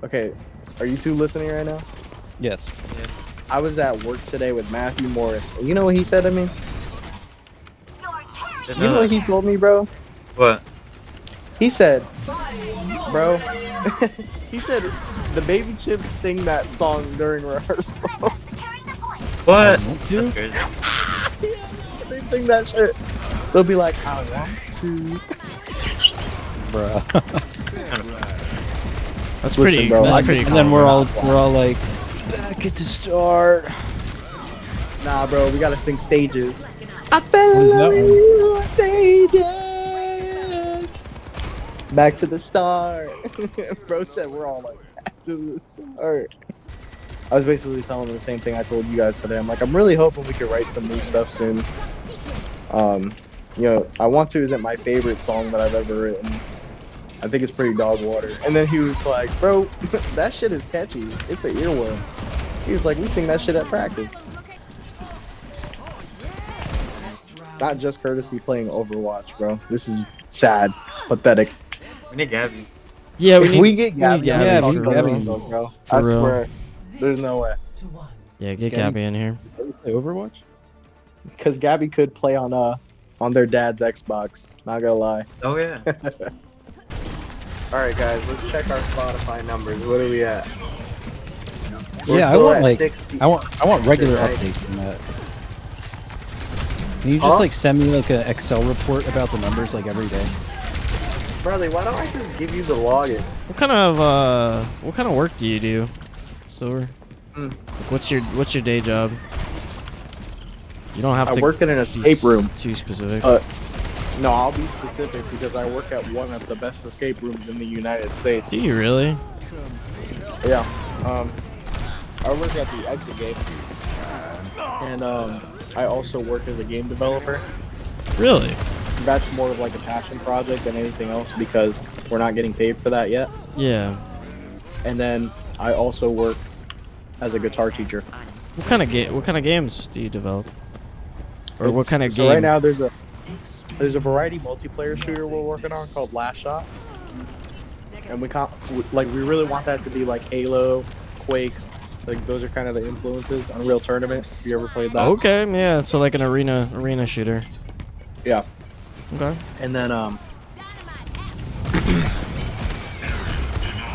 Okay, are you two listening right now? Yes. Yeah. I was at work today with Matthew Morris. You know what he said to me? You know what he told me, bro? What? He said, bro, he said the Baby Chips sing that song during rehearsal. What? Dude. That's crazy. They sing that shit. They'll be like, I want to. Bruh. It's kind of fun. That's Listen, pretty. bro, That's I- pretty. And then common. we're all like, back at the start. Nah, bro, we gotta sing stages. I What fell is that in one? love with stages. Back to the start. Bro said we're all like, back to the start. I was basically telling him the same thing I told you guys today. I'm like, I'm really hoping we can write some new stuff soon. You know, I Want To isn't my favorite song that I've ever written. I think it's pretty dog water. And then he was like, bro, that shit is catchy. It's an earworm. He was like, we sing that shit at practice. Not just courtesy playing Overwatch, bro. This is sad, pathetic. We need Gabby. Yeah, If we get Gabby, Gabby I'm for fucking real. Rainbow, bro. For I real. swear, there's no way. Yeah, get Gabby- Gabby in here. Play Overwatch? Because Gabby could play on their dad's Xbox. Not gonna lie. Oh yeah. All right, guys, let's check our Spotify numbers. What are we at? Yeah, I still want at like 60. I want regular Right. updates in that. Can you just Huh? like send me like an Excel report about the numbers like every day? Bradley, why don't I just give you the login? What kind of work do you do, Silver? Hmm. Like, what's your day job? You don't have I to work in an be escape room. Too specific. No, I'll be specific because I work at one of the best escape rooms in the United States. Do you really? Yeah. I work at the Exit Game, and I also work as a game developer. Really? That's more of like a passion project than anything else because we're not getting paid for that yet. Yeah. And then I also work as a guitar teacher. What kind of games do you develop? Or what kind of so game? right now there's a variety multiplayer shooter we're working on called Last Shot, and we really want that to be like Halo, Quake, like those are kind of the influences. Unreal Tournament. If you ever played that? Okay, yeah, so like an arena shooter. Yeah. Okay. And then I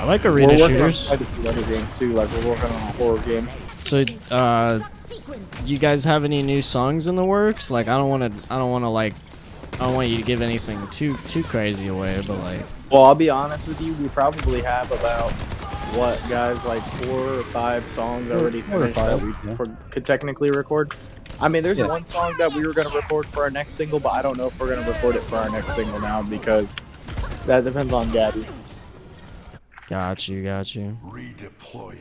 like arena we're working shooters. on quite a few other games too. Like we're working on a horror game. So, you guys have any new songs in the works? Like, I don't want you to give anything too crazy away, but like, Well, I'll be honest with you. We probably have about what guys like 4 or 5 songs already Four or finished that five, we yeah. could technically record. I mean, there's Yeah. one song that we were gonna record for our next single, but I don't know if we're gonna record it for our next single now because that depends on Gabby. got you. Redeploying.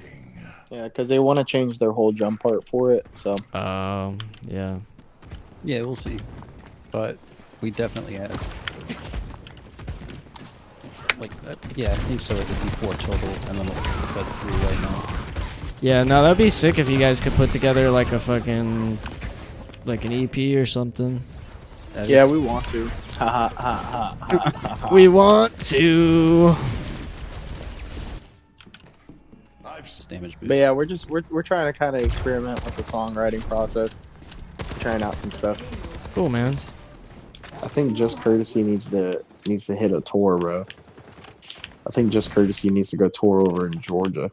Yeah, because they want to change their whole jump part for it. So Yeah. Yeah, we'll see. But we definitely have like yeah, I think so. It would be 4 total, and then we've got 3 right now. Yeah, no, that'd be sick if you guys could put together like a fucking, like an EP or something. That yeah, is- we want to. Ha ha ha ha ha ha ha. We want to. Just damage boost. But yeah, we're trying to kind of experiment with the songwriting process, trying out some stuff. Cool, man. I think Just Courtesy needs to hit a tour, bro. I think Just Courtesy needs to go tour over in Georgia.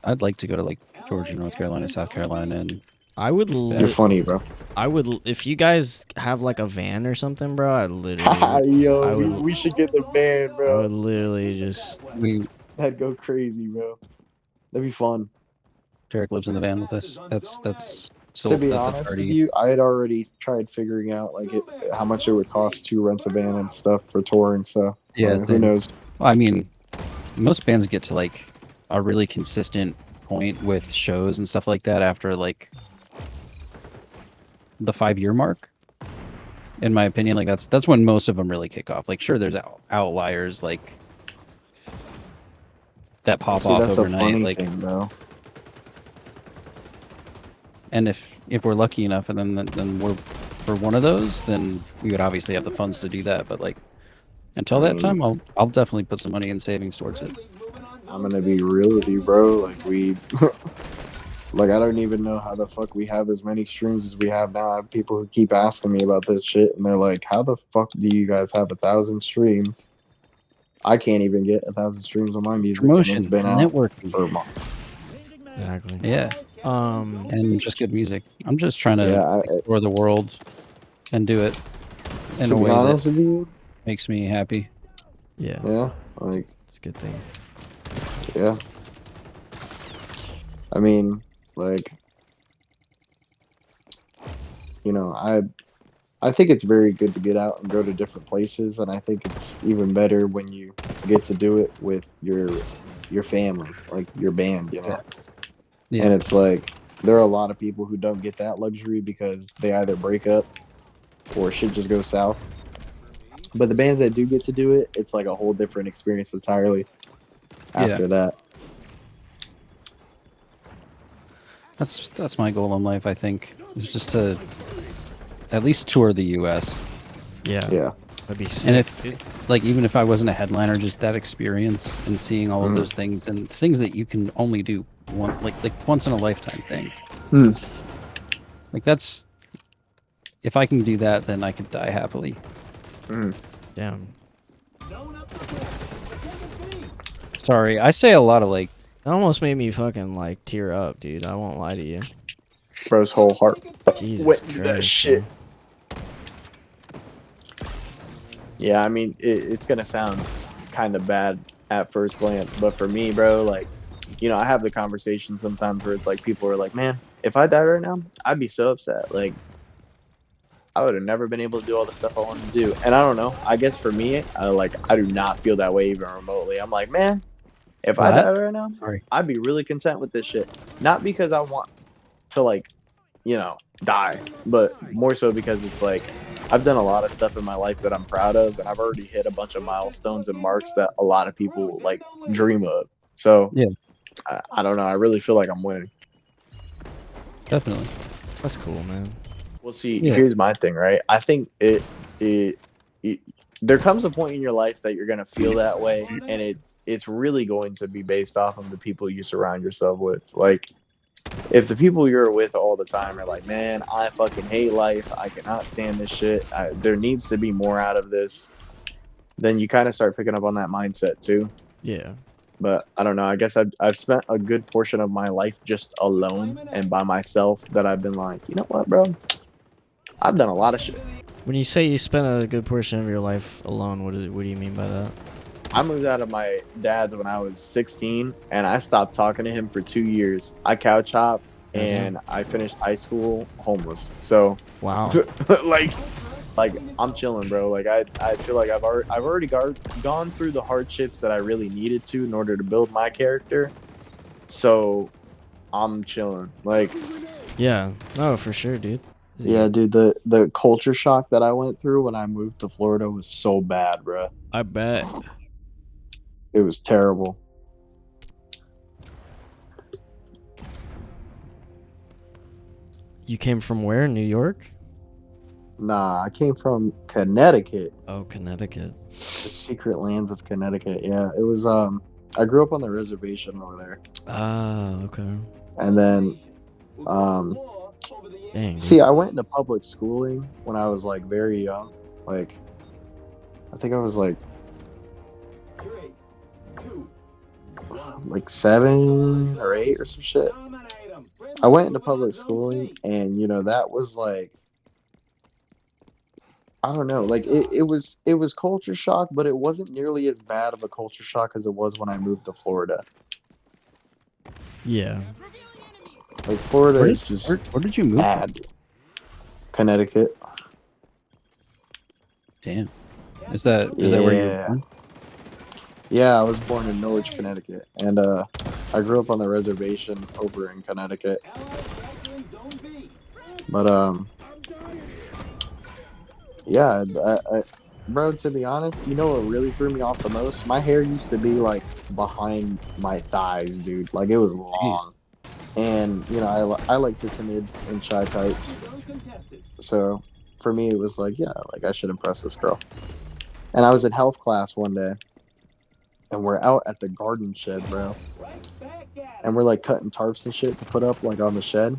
I'd like to go to like Georgia, North Carolina, South Carolina, and I would. You're funny, bro. If you guys have like a van or something, bro. I literally. Yo, I we, would- we should get the band, I bro. would literally just. That'd go crazy, bro. That'd be fun. Derek lives in the van with us. That's so. To be that's honest with already- you, I had already tried figuring out like how much it would cost to rent a van and stuff for touring. So Yeah, who same. knows? Well, I mean, most bands get to like a really consistent point with shows and stuff like that after like the 5-year mark. In my opinion, like that's when most of them really kick off. Like, sure, there's outliers like that pop See, off that's the overnight. funny Like, thing, though. and if we're lucky enough, and then we're one of those, then we would obviously have the funds to do that. But like, until that time, I'll definitely put some money in savings towards it. I'm gonna be real with you, bro. Like like I don't even know how the fuck we have as many streams as we have now. I have people who keep asking me about this shit, and they're like, "How the fuck do you guys have 1,000 streams?" I can't even get 1,000 streams on my music, and it's Promotion, been out networking. for months. Exactly. Yeah, and just good music. I'm just trying to explore the world and do it in to a be way honest that with you, makes me happy. Yeah. yeah, like It's a good thing. yeah. I mean, like, you know, I think it's very good to get out and go to different places, and I think it's even better when you get to do it with your family, like your band, you know. Yeah. And it's like there are a lot of people who don't get that luxury because they either break up or shit just goes south. But the bands that do get to do it, it's like a whole different experience entirely after that. That's my goal in life, I think. Is just to at least tour the US. Yeah. Yeah. That'd be sick. And if like even if I wasn't a headliner, just that experience and seeing all of those things and things that you can only do like once in a lifetime thing. Like that's if I can do that, then I could die happily. Damn. Sorry, I say a lot of like That almost made me fucking like tear up, dude. I won't lie to you. Bro's whole heart Jesus went Christ. into that shit. man. Yeah, I mean, it's gonna sound kind of bad at first glance, but for me, bro, like, you know, I have the conversation sometimes where it's like people are like, "Man, if I died right now, I'd be so upset. Like, I would have never been able to do all the stuff I wanted to do." And I don't know. I guess for me, I do not feel that way even remotely. I'm like, man, if I What? died right now, Sorry. I'd be really content with this shit. Not because I want to like, you know, die, but more so because it's like I've done a lot of stuff in my life that I'm proud of, and I've already hit a bunch of milestones and marks that a lot of people like dream of. So Yeah. I don't know. I really feel like I'm winning. Definitely. That's cool, man. Well, see, Yeah. here's my thing, right? I think it there comes a point in your life that you're gonna feel that way, and it's really going to be based off of the people you surround yourself with. Like, if the people you're with all the time are like, "Man, I fucking hate life. I cannot stand this shit. There needs to be more out of this," then you kind of start picking up on that mindset too. Yeah. But I don't know. I guess I've spent a good portion of my life just alone and by myself that I've been like, you know what, bro? I've done a lot of shit. When you say you spent a good portion of your life alone, what do you mean by that? I moved out of my dad's when I was 16, and I stopped talking to him for 2 years. I couch hopped, and I finished high school homeless. So, Wow. like I'm chilling, bro. Like I feel like I've already gone through the hardships that I really needed to in order to build my character. So, I'm chilling. Like, Yeah. No, for sure, dude. yeah, dude, the culture shock that I went through when I moved to Florida was so bad, bro. I bet. It was terrible. You came from where? New York? Nah, I came from Connecticut. Oh, Connecticut. The secret lands of Connecticut. Yeah, it was. I grew up on the reservation over there, Ah, okay. and then, Dang. Dude. see, I went into public schooling when I was like very young. Like, I think I was like 7 or 8 or some shit. I went into public schooling, and you know that was like, I don't know, like it was culture shock, but it wasn't nearly as bad of a culture shock as it was when I moved to Florida. Yeah. Like Florida is just Where did you move? bad. Connecticut. Damn. Is that where you're Yeah. born? Yeah, I was born in Norwich, Connecticut, and I grew up on the reservation over in Connecticut. But yeah, bro, to be honest, you know what really threw me off the most? My hair used to be like behind my thighs, dude. Like it was long, and you know I like the timid and shy types. So for me, it was like, yeah, like I should impress this girl. And I was in health class one day, and we're out at the garden shed, bro. And we're like cutting tarps and shit to put up like on the shed.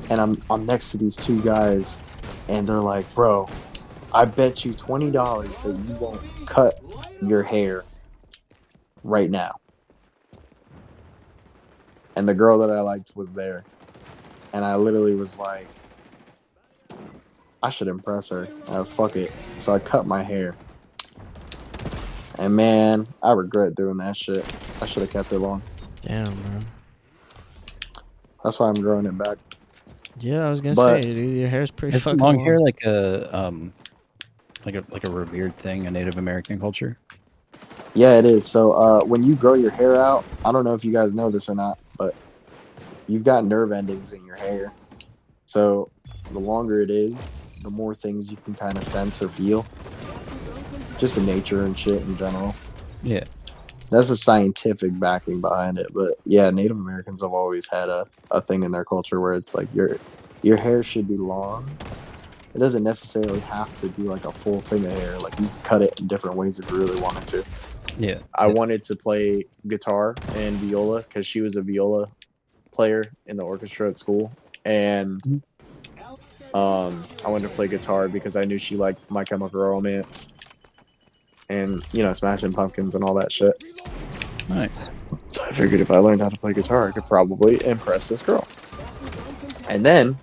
And I'm next to these two guys, and they're like, bro, I bet you $20 that you won't cut your hair right now. And the girl that I liked was there. And I literally was like, I should impress her. Fuck it. So I cut my hair. And man, I regret doing that shit. I should have kept it long. Damn, bro. That's why I'm growing it back. Yeah, I was gonna But- say, dude, your hair's pretty Is fucking long long. hair like a revered thing in Native American culture? Yeah, it is. So when you grow your hair out, I don't know if you guys know this or not, but you've got nerve endings in your hair. So the longer it is, the more things you can kind of sense or feel. Just the nature and shit in general. Yeah. That's a scientific backing behind it. But yeah, Native Americans have always had a thing in their culture where it's like your hair should be long. It doesn't necessarily have to be like a full thing of hair. Like you can cut it in different ways if you really wanted to. Yeah. I wanted to play guitar and viola because she was a viola player in the orchestra at school, and I wanted to play guitar because I knew she liked My Chemical Romance and Smashing Pumpkins and all that shit. Nice. So I figured if I learned how to play guitar, I could probably impress this girl. And then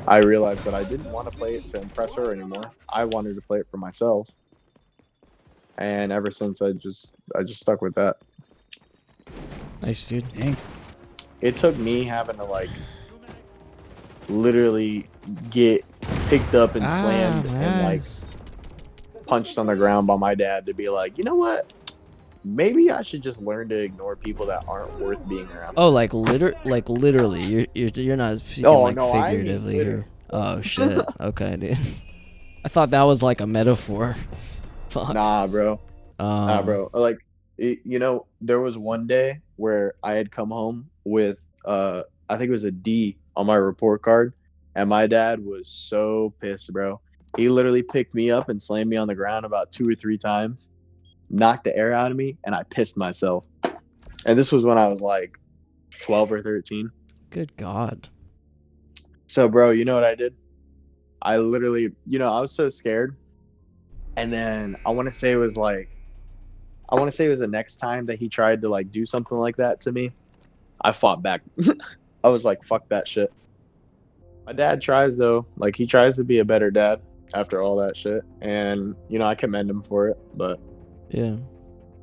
I realized that I didn't want to play it to impress her anymore. I wanted to play it for myself. And ever since, I just stuck with that. Nice, dude. Dang. It took me having to like literally get picked up and slammed and like punched on the ground by my dad to be like, you know what? Maybe I should just learn to ignore people that aren't worth being around. Oh, like literally. You're not speaking Oh, like no, I mean figuratively literally. here. Oh shit. Okay, dude. I thought that was like a metaphor. Fuck. Nah, bro. Nah, Um, bro. Like, there was one day where I had come home with, I think it was a D on my report card, and my dad was so pissed, bro. He literally picked me up and slammed me on the ground about 2 or 3 times, knocked the air out of me, and I pissed myself. And this was when I was like 12 or 13. Good God. So, bro, you know what I did? I literally, I was so scared. And then I want to say it was the next time that he tried to like do something like that to me. I fought back. I was like, fuck that shit. My dad tries though. Like he tries to be a better dad after all that shit. And I commend him for it. But Yeah.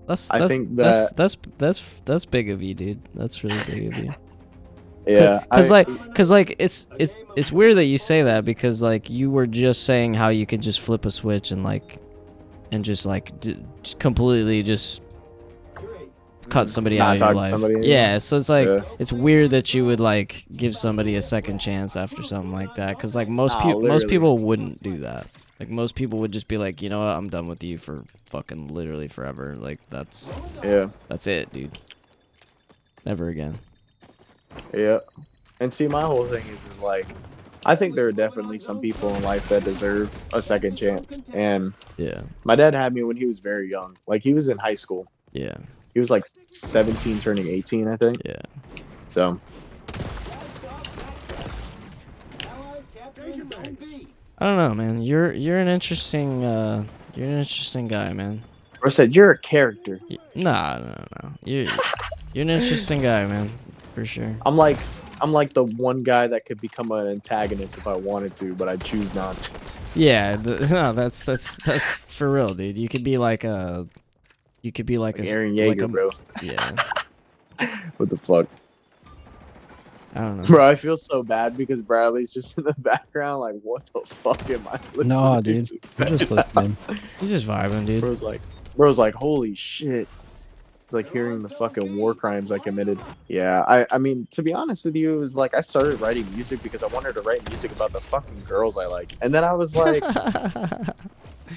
I think that that's big of you, dude. That's really big of you. yeah. Cause it's weird that you say that because like you were just saying how you could just flip a switch and just completely just cut somebody Not out of your talk to life. somebody anymore. Yeah, so it's like Yeah. it's weird that you would like give somebody a second chance after something like that because like most Nah, literally. people wouldn't do that. Like most people would just be like, you know what, I'm done with you for fucking literally forever. Like that's it, dude. Never again. Yeah. And see, my whole thing is like, I think there are definitely some people in life that deserve a second chance. And Yeah. my dad had me when he was very young. Like he was in high school. Yeah. He was like 17 turning 18, I think. Yeah. So, I don't know, man. You're an interesting guy, man. I said, you're a character. Nah. You're an interesting guy, man, for sure. I'm like the one guy that could become an antagonist if I wanted to, but I choose not to. Yeah, no, that's for real, dude. You could be like Like a Aaron like Yeager, a- bro. Yeah, What the fuck? I don't know. Bro, I feel so bad because Bradley's just in the background like, what the fuck am I listening No, to? dude. I'm just listening. He's just vibing, dude. Bro's like, holy shit. It's like hearing the fucking war crimes I committed. Yeah, I mean, to be honest with you, it was like I started writing music because I wanted to write music about the fucking girls I like. And then I was like,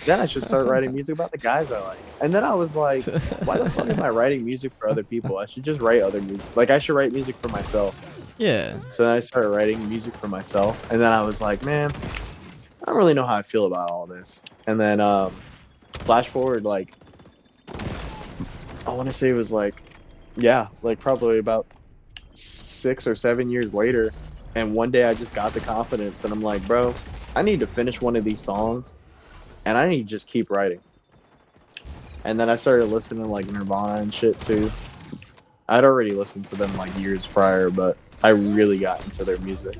then I should start writing music about the guys I like. And then I was like, why the fuck am I writing music for other people? I should just write other music. Like, I should write music for myself. Yeah. So then I started writing music for myself. And then I was like, man, I don't really know how I feel about all this. And then, flash forward, like, want to say it was like, yeah, like probably about 6 or 7 years later. And one day I just got the confidence and I'm like, bro, I need to finish one of these songs and I need to just keep writing. And then I started listening to like Nirvana and shit too. I'd already listened to them like years prior, but I really got into their music.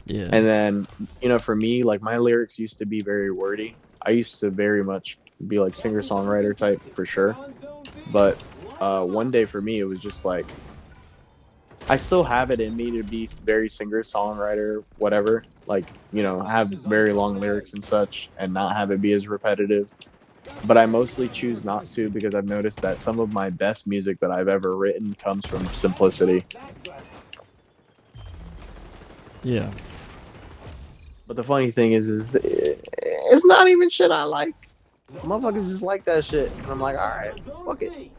Yeah. And then, you know, for me, like my lyrics used to be very wordy. I used to very much be like singer-songwriter type for sure. But one day for me, it was just like, I still have it in me to be very singer-songwriter, whatever. Like, you know, have very long lyrics and such and not have it be as repetitive. But I mostly choose not to because I've noticed that some of my best music that I've ever written comes from simplicity. Yeah. But the funny thing is it's not even shit I like. Motherfuckers just like that shit. And I'm like, alright, fuck it.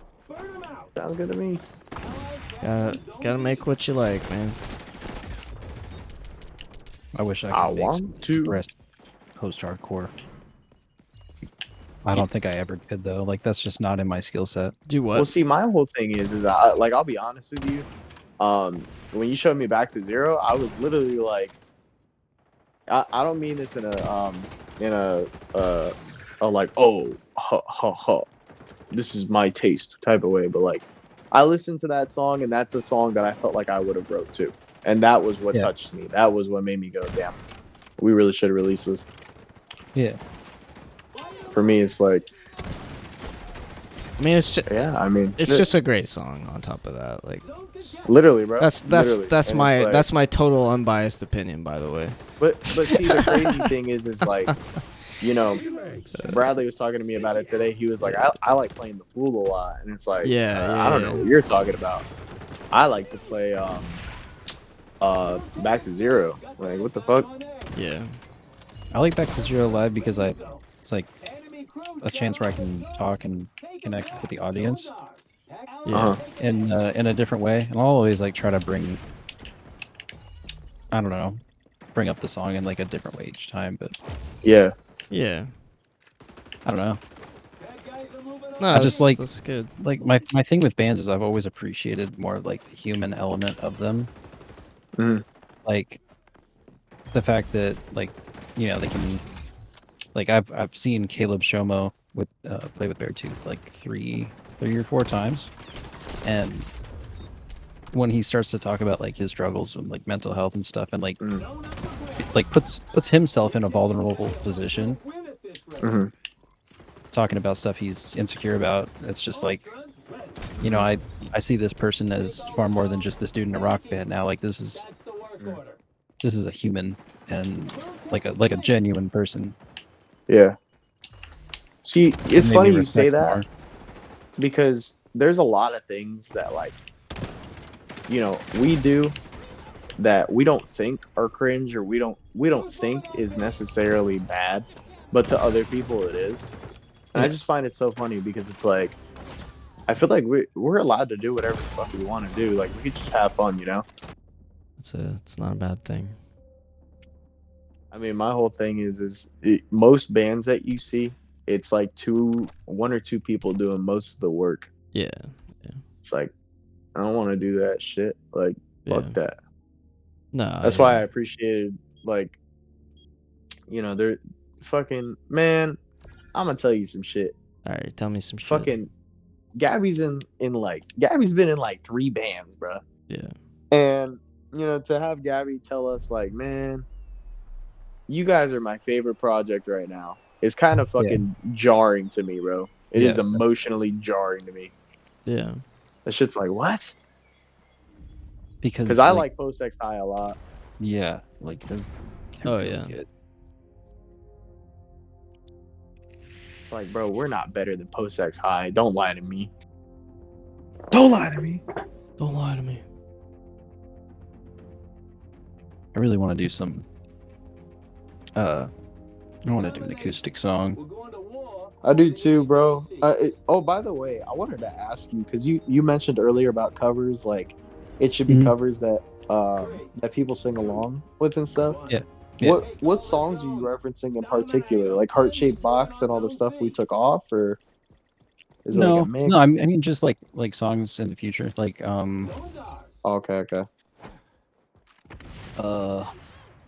Sounds good to me. Gotta make what you like, man. I wish I I could make want to. rest post-hardcore. I don't think I ever could though. Like that's just not in my skill set. Do what? Well, see, my whole thing is like, I'll be honest with you. When you showed me Back to Zero, I was literally like, I don't mean this in a like, oh, ha, ha, ha, this is my taste type of way, but like, I listened to that song, and that's a song that I felt like I would have wrote too, and that was what touched me. That was what made me go, damn, we really should have released this. Yeah. For me, it's like, I mean, it's just, yeah, I mean, it's just a great song. On top of that, like, literally, bro. that's Literally. And my it's like, that's my total unbiased opinion, by the way. But see, the crazy thing is like, you know, Bradley was talking to me about it today. He was like, I like playing the Fool a lot, and it's like, I don't know what you're talking about. I like to play Back to Zero. Like, what the fuck? Yeah. I like Back to Zero Live because it's like a chance where I can talk and connect with the audience. Yeah. In a different way, and I'll always like try to bring, I don't know, bring up the song in like a different way each time. But Yeah. Yeah. I don't know. No, I just like that's good. Like my thing with bands is I've always appreciated more of like the human element of them. Mm. Like the fact that like, you know, they can, like I've seen Caleb Shomo with play with Beartooth like three or four times, and when he starts to talk about like his struggles with like mental health and stuff, and like like puts himself in a vulnerable position, talking about stuff he's insecure about, it's just like, you know, I see this person as far more than just this dude in a rock band now. Like this is a human and like a genuine person. Yeah. See, it's Made funny me you say respect that more. because there's a lot of things that, like, you know, we do that we don't think are cringe or we don't think is necessarily bad, but to other people it is. And I just find it so funny because it's like, I feel like we're allowed to do whatever the fuck we want to do. Like, we could just have fun, you know? It's not a bad thing. I mean, my whole thing is most bands that you see, it's like one or two people doing most of the work. Yeah. It's like, I don't want to do that shit. Like, fuck that. No. That's why I appreciated, like, you know, they're fucking, man, I'm gonna tell you some shit. All right, tell me some shit. Fucking Gabby's Gabby's been in like 3 bands, bro. Yeah. And, you know, to have Gabby tell us like, man, you guys are my favorite project right now, it's kind of fucking jarring to me, bro. It is emotionally jarring to me. Yeah. That shit's like, what? Because I like Post X High a lot. Yeah, like they're Oh, really yeah. good. It's like, bro, we're not better than Post X High. Don't lie to me. Don't lie to me. Don't lie to me. I really want to do some. I want to do an acoustic song. I do too, bro. Oh, by the way, I wanted to ask you because you mentioned earlier about covers, like it should be covers that that people sing along with and stuff. Yeah. What songs are you referencing in particular? Like Heart Shaped Box and all the stuff we took off, or? Is it like No, a mix? no. I mean, just like songs in the future. Like Oh, okay.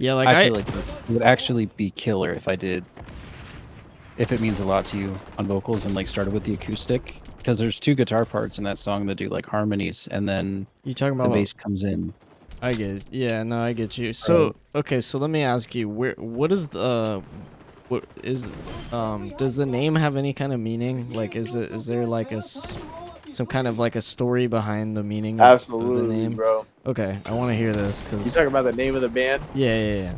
Yeah, like I feel like it would actually be killer if I did. If it means a lot to you on vocals and like started with the acoustic, because there's 2 guitar parts in that song that do like harmonies, and then you talking the about bass comes in. I get it. Yeah, no, I get you. So, okay, so let me ask you, what is the what is does the name have any kind of meaning? Like is there like some kind of like a story behind the meaning of the Absolutely, name? bro. Okay, I want to hear this You cuz talking about the name of the band? yeah.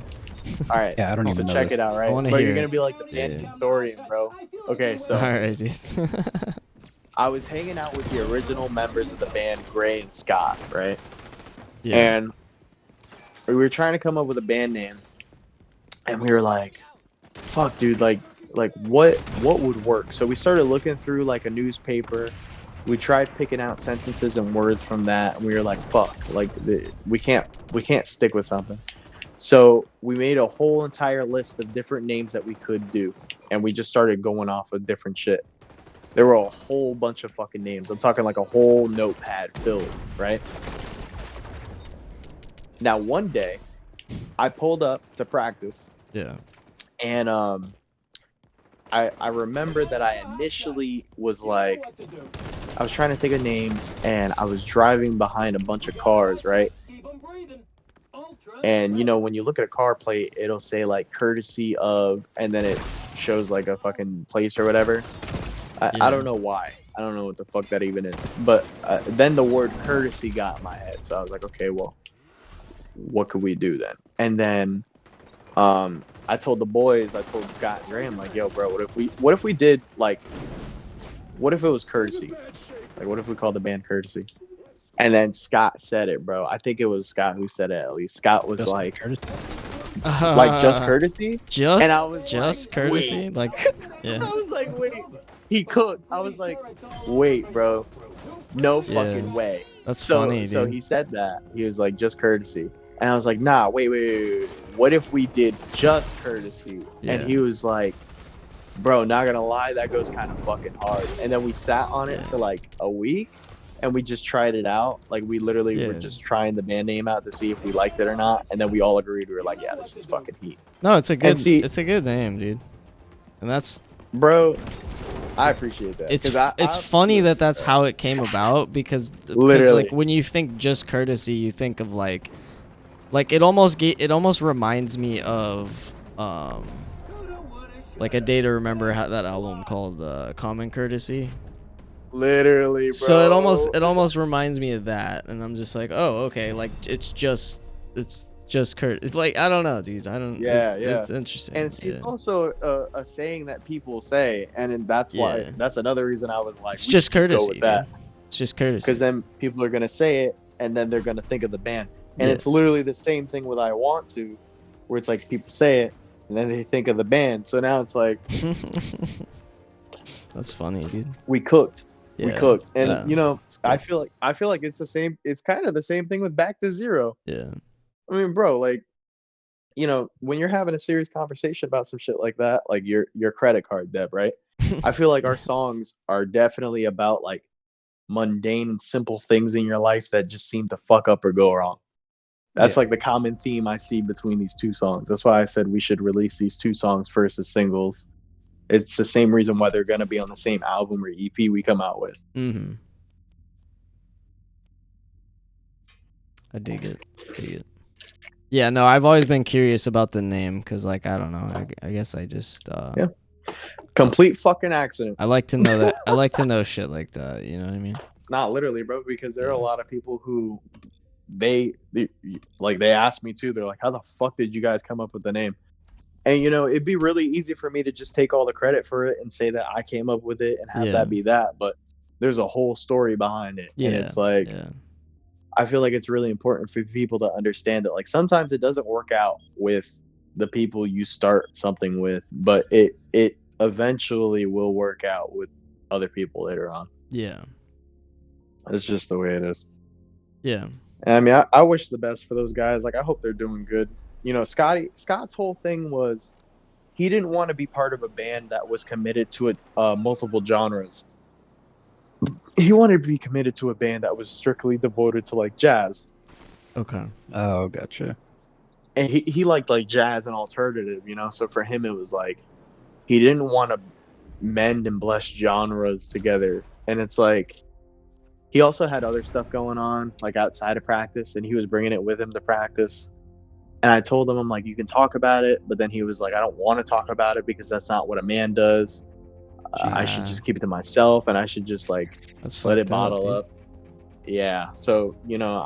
All right. Yeah, I don't so even know check this. it out, I right? wanna Bro, hear you're gonna it. be like the band Yeah. historian, bro. Okay, so All right, dude. I was hanging out with the original members of the band, Gray and Scott, right? Yeah. And we were trying to come up with a band name, and we were like, "Fuck, dude! Like what would work?" So we started looking through like a newspaper. We tried picking out sentences and words from that, and we were like, "Fuck! Like we can't stick with something." So we made a whole entire list of different names that we could do, and we just started going off of different shit. There were a whole bunch of fucking names. I'm talking like a whole notepad filled, right? Now one day, I pulled up to practice, Yeah. and I remember that I initially was like, I was trying to think of names, and I was driving behind a bunch of cars, right? And you know, when you look at a car plate, it'll say like courtesy of, and then it shows like a fucking place or whatever. I Yeah. don't know why. I don't know what the fuck that even is. But then the word courtesy got in my head, so I was like, okay, well, what could we do then? And then I told the boys, I told Scott and Graham, like, yo, bro, what if we did like, what if it was courtesy? Like, what if we called the band Courtesy? And then Scott said it, bro. I think it was Scott who said it at least. Scott was Just like, Curtis. just courtesy? Just And I was just like, courtesy, wait. like I yeah. was like, wait. He cooked. I was like, wait, bro. No fucking way. That's So, funny, so dude. he said that. He was like, just courtesy. And I was like, nah, wait. What if we did just courtesy? Yeah. And he was like, bro, not gonna lie, that goes kind of fucking hard. And then we sat on it for like a week, and we just tried it out. Like we literally were just trying the band name out to see if we liked it or not. And then we all agreed. We were like, yeah, this is fucking heat. No, it's a good see- it's a good name, dude. And that's Bro, I appreciate that. it's 'Cause it's I- funny that that's how it came about because Literally. like when you think just courtesy, you think of like it almost reminds me of like A Day to Remember, how that album called Common Courtesy. Literally, bro. So it almost reminds me of that, and I'm just like, oh, okay, like it's just Kurt. It's like I don't know, dude. I don't. Yeah, It's interesting. And it's also a saying that people say, and that's Yeah. why that's another reason I was like, It's we just should go courtesy, with that, dude. It's just courtesy. because then people are gonna say it, and then they're gonna think of the band, and Yeah. it's literally the same thing with I Want To, where it's like people say it, and then they think of the band. So now it's like That's funny, dude. we cooked, Yeah. and Yeah. you know, It's good. I feel like it's the same. It's kind of the same thing with Back to Zero. Yeah. I mean, bro, like, you know, when you're having a serious conversation about some shit like that, like your credit card debt, right? I feel like our songs are definitely about like mundane and simple things in your life that just seem to fuck up or go wrong. That's like the common theme I see between these two songs. That's why I said we should release these two songs first as singles. It's the same reason why they're gonna be on the same album or EP we come out with. Mm-hmm. I dig it. Yeah, no, I've always been curious about the name because, like, I don't know. I guess I just Yeah. Complete fucking accident. I like to know that. I like to know shit like that. You know what I mean? Not literally, bro, because there are a lot of people who they asked me too. They're like, how the fuck did you guys come up with the name? And you know, it'd be really easy for me to just take all the credit for it and say that I came up with it and have that be that, but there's a whole story behind it. And it's like, I feel like it's really important for people to understand that, like, sometimes it doesn't work out with the people you start something with, but it eventually will work out with other people later on. Yeah. It's just the way it is. Yeah. And I mean, I wish the best for those guys. Like, I hope they're doing good. You know, Scott's whole thing was he didn't want to be part of a band that was committed to multiple genres. he wanted to be committed to a band that was strictly devoted to like jazz. Okay. Oh, gotcha. And he liked like jazz and alternative, you know. So for him, it was like he didn't want to mend and bless genres together. And it's like he also had other stuff going on like outside of practice, and he was bringing it with him to practice. And I told him, I'm like, you can talk about it, but then he was like, I don't want to talk about it because that's not what a man does. I should just keep it to myself, and I should just like That's let it fucked bottle dude. up. Yeah. So you know,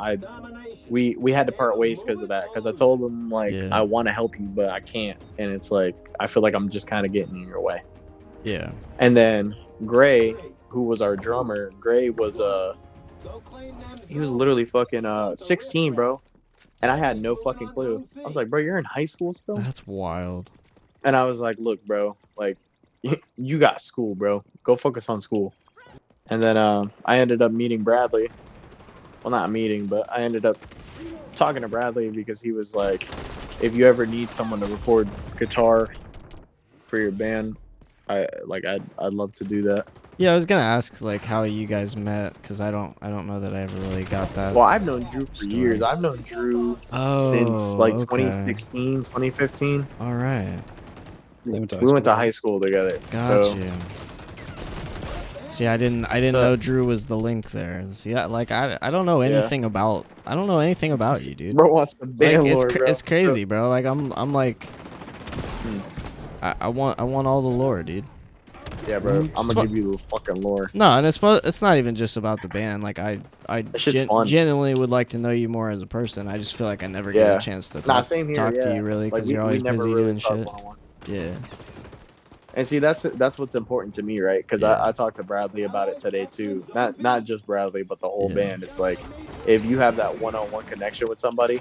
we had to part ways because of that. Because I told him like Yeah. I want to help you, but I can't, and it's like I feel like I'm just kind of getting in your way. Yeah. And then Gray, who was our drummer, Gray was he was literally fucking 16, bro, and I had no fucking clue. I was like, bro, you're in high school still? That's wild. And I was like, look, bro, like you got school, bro. Go focus on school. And then I ended up meeting Bradley. Well, not meeting, but I ended up talking to Bradley because he was like, if you ever need someone to record guitar for your band, I'd love to do that. Yeah, I was gonna ask like how you guys met because I don't know that I ever really got that. Well, I've known Drew for story. years. I've known Drew Oh, since like okay. 2016, 2015. All right. We went to high school together. Got So you. See, I didn't know Drew was the link there. See, I don't know anything about you, dude. bro wants the Like, band lore, bro. it's crazy, bro. Like I'm like, I want all the lore, dude. Yeah, bro. I'm gonna give you the fucking lore. No, and it's not even just about the band. Like I That shit's fun. genuinely would like to know you more as a person. I just feel like I never get Yeah. a chance to Nah, talk, same here, talk to yeah. you really Like, because you're always busy really doing talk shit. one-on-one. Yeah. And see, that's what's important to me, right? Because Yeah. I talked to Bradley about it today too. Not just Bradley, but the whole Yeah. band. It's like if you have that one-on-one connection with somebody,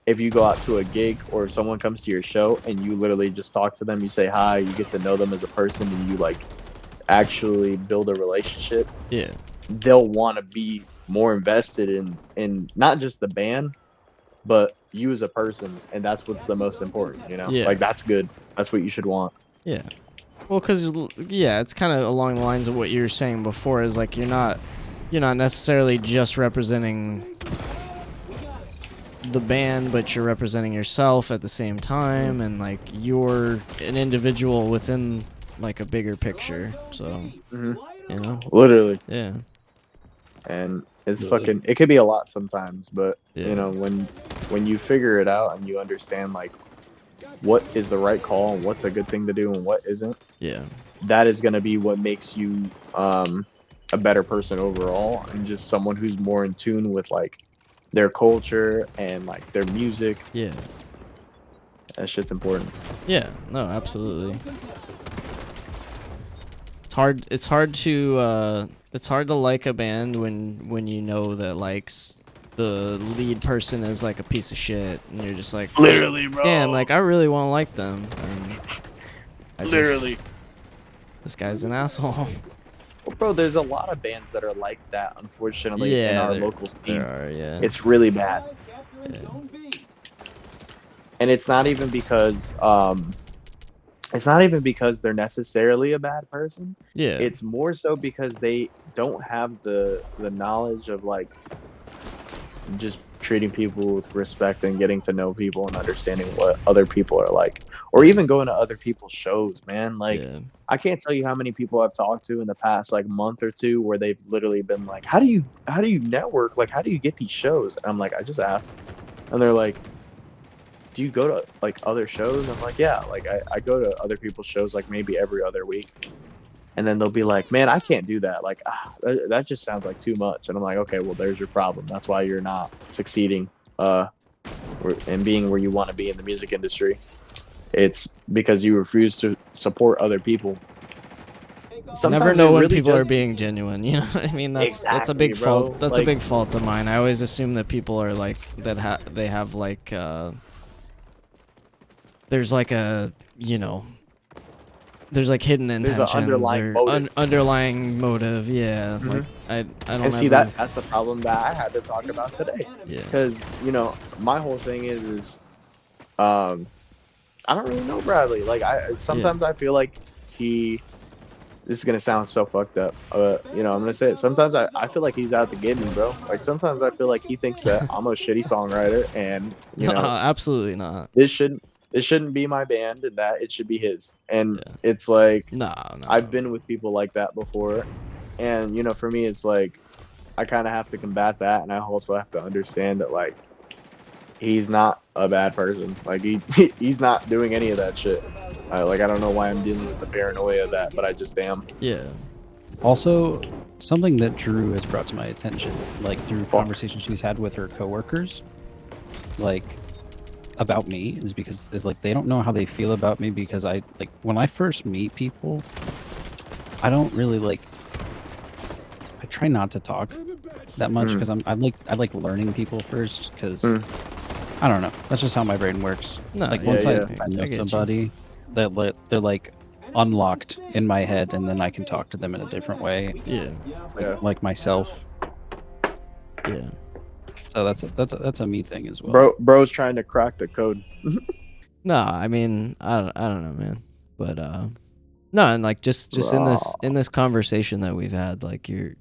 if you go out to a gig or someone comes to your show and you literally just talk to them, you say hi, you get to know them as a person, and you like actually build a relationship, Yeah. they'll want to be more invested in not just the band, but you as a person, and that's what's the most important, you know? Yeah. Like that's good. That's what you should want. Yeah. Well, because it's kind of along the lines of what you were saying before. Is like you're not necessarily just representing the band, but you're representing yourself at the same time, and like you're an individual within like a bigger picture. So Mhm. you know, Literally. yeah, And it's Really? fucking it could be a lot sometimes, but Yeah. you know when you figure it out and you understand like what is the right call and what's a good thing to do and what isn't, yeah, that is going to be what makes you a better person overall, and just someone who's more in tune with like their culture and like their music. yeah, That shit's important. yeah. No, absolutely. It's hard to like a band when you know that like the lead person is like a piece of shit, and you're just like, Literally, bro. damn, like I really want to like them. And this guy's an asshole. Well, bro, there's a lot of bands that are like that, unfortunately, in Yeah, our there- local scene. There are, yeah. It's really bad. Yeah. And it's not even because they're necessarily a bad person. Yeah. It's more so because they don't have the knowledge of like just treating people with respect and getting to know people and understanding what other people are like, or even going to other people's shows, man. Like yeah. I can't tell you how many people I've talked to in the past like month or two where they've literally been like, how do you network? Like, how do you get these shows? And I'm like, I just asked. And they're like, do you go to like other shows? I'm like, yeah, like I go to other people's shows like maybe every other week. And then they'll be like, man, I can't do that. Like, that just sounds like too much. And I'm like, okay, well, there's your problem. That's why you're not succeeding and being where you want to be in the music industry. It's because you refuse to support other people. Never know it when really people are just- being genuine. You know what I mean? That's a Exactly, big bro. fault. That's a Like- big fault of mine. I always assume that people are like that. They have like there's like a there's like hidden There's an intentions underlying or motive. underlying motive. Yeah. Mhm. Like I don't And see, ever- that's the problem that I had to talk about today. Yeah. Because, my whole thing is I don't really know Bradley. Like, sometimes I feel like he this is gonna sound so fucked up. You know, I'm gonna say it. Sometimes I feel like he's out to get me, bro. Like sometimes I feel like he thinks that I'm a shitty songwriter, and you know, absolutely not. this shouldn't be my band, and that it should be his. And Yeah. it's like No. I've been with people like that before, and you know, for me, it's like I kind of have to combat that, and I also have to understand that like he's not a bad person. Like he's not doing any of that shit. Like I don't know why I'm dealing with the paranoia of that, but I just am. Yeah. Also, something that Drew has brought to my attention, like through conversations she's had with her coworkers, like about me, is because is like they don't know how they feel about me because I like when I first meet people, I don't really like. I try not to talk that much because I like learning people first because I don't know. That's just how my brain works. No, like yeah, once yeah. I know somebody, they're like unlocked in my head, and then I can talk to them in a different way, Yeah. like myself. Yeah. So that's a me thing as well. Bro's trying to crack the code. No, I mean, I don't know, man. But no, and like just in this conversation that we've had, like you're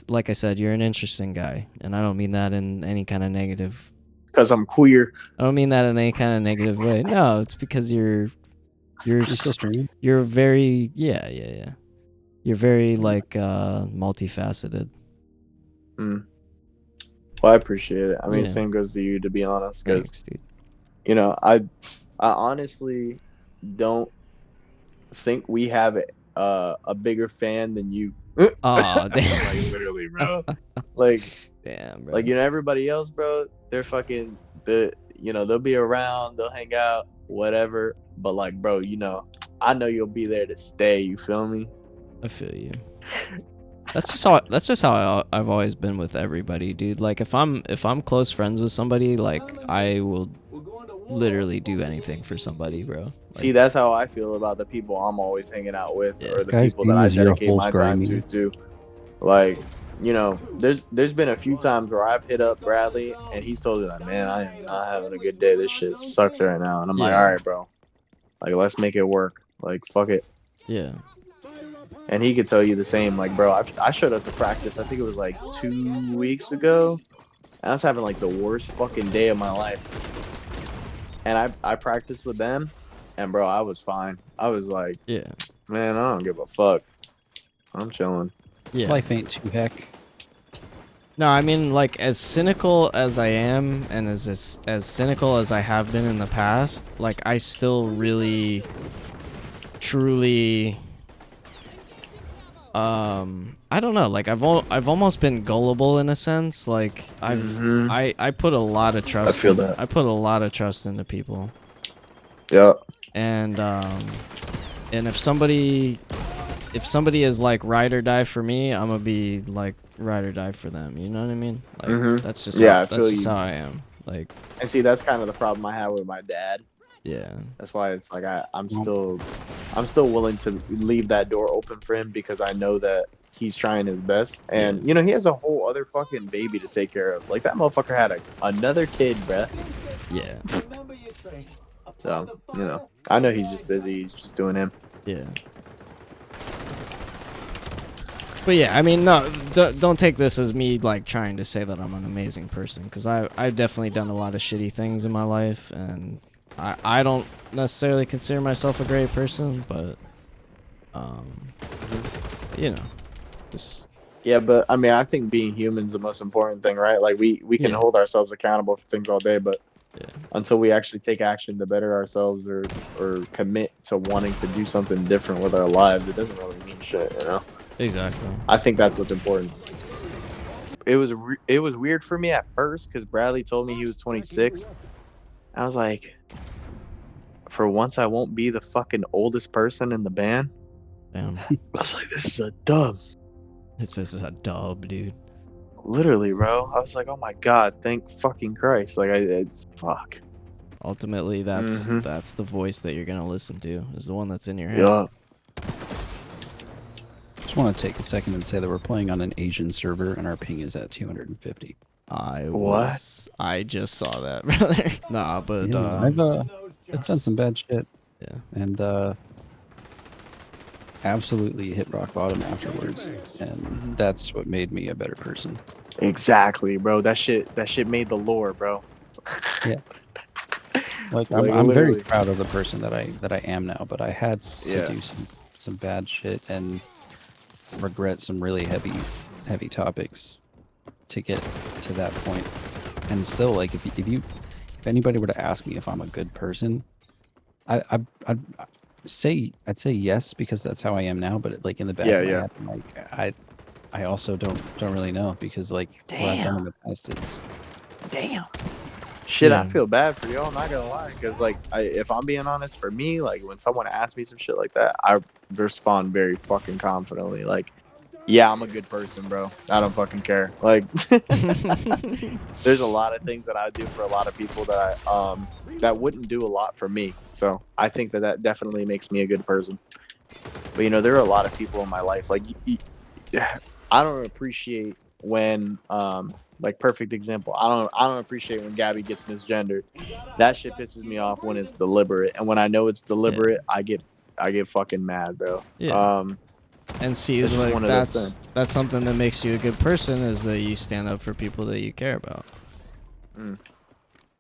like I said, you're an interesting guy, and I don't mean that in any kind of negative. Because I'm queer. I don't mean that in any kind of negative way. No, it's because you're very yeah. You're very like multifaceted. Well, I appreciate it. I mean, Yeah. same goes to you, to be honest. Because Thanks, dude. you know, I honestly don't think we have a bigger fan than you. Oh, damn. Like literally, bro. Like, Damn, bro. like you know, everybody else, bro. They're fucking you know, they'll be around, they'll hang out, whatever. But like, bro, you know, I know you'll be there to stay. You feel me? I feel you. That's just how I've always been with everybody, dude. Like if I'm close friends with somebody, like I will literally do anything for somebody, bro. Like, See, that's how I feel about the people I'm always hanging out with, Yeah. or the Guy's people that name I is your dedicate whole my time grimy. to. Like, you know, there's been a few times where I've hit up Bradley and he's told me like, man, I am not having a good day. This shit sucks right now, and I'm like, Yeah. all right, bro, like let's make it work. Like, fuck it. yeah. And he could tell you the same. Like, bro, I showed up to practice. I think it was like 2 weeks ago. And I was having like the worst fucking day of my life. And I practiced with them, and bro, I was fine. I was like, Yeah. man, I don't give a fuck. I'm chilling. Yeah. Life ain't too heck. No, I mean, like, as cynical as I am, and as cynical as I have been in the past, like, I still really, truly, I don't know, like, I've almost been gullible in a sense. Like, I put a lot of trust. I feel that. I put a lot of trust into people, Yeah. and if somebody is like ride or die for me, I'm gonna be like ride or die for them. You know what I mean? Like that's just Yeah, how, I feel that's just you. how I am. Like, And see, that's kind of the problem I have with my dad. yeah, That's why it's like I'm still willing to leave that door open for him, because I know that he's trying his best. And you know, he has a whole other fucking baby to take care of. Like, that motherfucker had another kid, bruh. yeah, So, you know, I know he's just busy. He's just doing him. yeah. But yeah, I mean, no, don't take this as me like trying to say that I'm an amazing person, because I've definitely done a lot of shitty things in my life, and I don't necessarily consider myself a great person, but you know, just Yeah, but I mean, I think being human's the most important thing, right? Like, we can Yeah. hold ourselves accountable for things all day, but Yeah. until we actually take action to better ourselves, or commit to wanting to do something different with our lives, it doesn't really mean shit, you know? exactly. I think that's what's important. It was weird for me at first, because Bradley told me he was 26. I was like, for once, I won't be the fucking oldest person in the band. Damn, I was like, this is a dub. this is a dub, dude. Literally, bro. I was like, oh my god, thank fucking Christ. Like, fuck. Ultimately, that's Mhm. that's the voice that you're gonna listen to, is the one that's in your head. Yeah. Just want to take a second and say that we're playing on an Asian server and our ping is at 250. I just saw that, brother. Nah, but Yeah, I've done some bad shit. yeah. And absolutely hit rock bottom afterwards, and that's what made me a better person. Exactly, bro. That shit made the lore, bro. Yeah. Like Like, I'm very literally. proud of the person that I am now, but I had to Yeah. do some bad shit and regret some really heavy topics to get to that point. And still, like, if anybody were to ask me if I'm a good person, I'd say yes, because that's how I am now. But like in the back Yeah, of my yeah. head, I'm like I also don't really know, because like what I've done in the past is Damn. Shit, I Yeah. feel bad for y'all, not gonna lie. Because, like, if I'm being honest, for me, like, when someone asks me some shit like that, I respond very fucking confidently. Like, yeah, I'm a good person, bro. I don't fucking care. Like, there's a lot of things that I do for a lot of people that that wouldn't do a lot for me. So I think that definitely makes me a good person. But, there are a lot of people in my life, like, I don't appreciate when like, perfect example, I don't appreciate when Gabby gets misgendered. That shit pisses me off when it's deliberate, and when I know it's deliberate, I get fucking mad, bro. Yeah. And see, It's just like one of those things. that's something that makes you a good person, is that you stand up for people that you care about. Mm.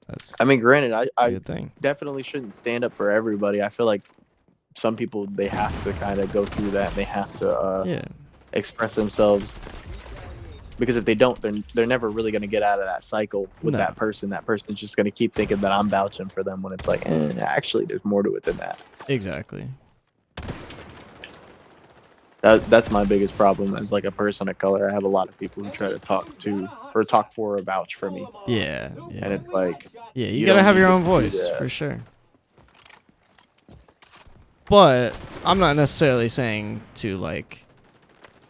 That's I mean, granted, a I good thing. definitely shouldn't stand up for everybody. I feel like some people, they have to kind of go through that, and they have to Yeah. express themselves, because if they don't, they're never really going to get out of that cycle with No. that person. That person's just going to keep thinking that I'm vouching for them, when it's like, actually, there's more to it than that. Exactly. That's my biggest problem as, like, a person of color. I have a lot of people who try to talk to or talk for or vouch for me, Yeah. and Yeah. it's like, Yeah. You you gotta don't have need your to own do voice that. for sure. But I'm not necessarily saying to like.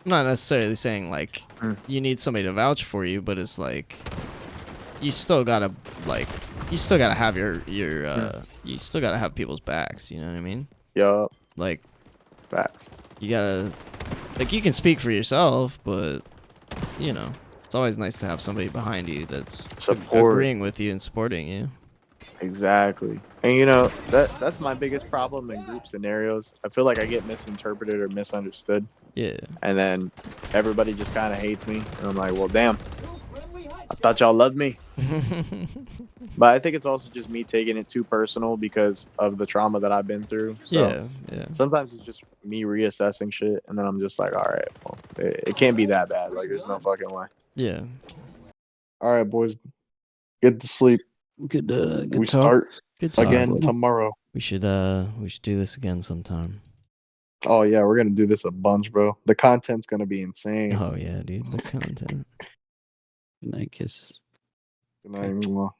I'm not necessarily saying like Mm. you need somebody to vouch for you, but it's like you still gotta like you still gotta have you still gotta have people's backs. You know what I mean? Yup, Like facts. you gotta like you can speak for yourself, but it's always nice to have somebody behind you that's Support. agreeing with you and supporting you. Exactly. And, that's my biggest problem in group scenarios. I feel like I get misinterpreted or misunderstood, Yeah. and then everybody just kind of hates me, and I'm like, well, damn, I thought y'all loved me. But I think it's also just me taking it too personal because of the trauma that I've been through. So Yeah. Yeah. sometimes it's just me reassessing shit, and then I'm just like, all right, well, it can't be that bad. Like, there's no fucking way. Yeah. All right, boys, get to sleep. Good We talk. start Good talk. again brother. tomorrow. We should do this again sometime. Oh yeah, we're gonna do this a bunch, bro. The content's gonna be insane. Oh yeah, dude, the content. Good night, kisses. Good night, mwah.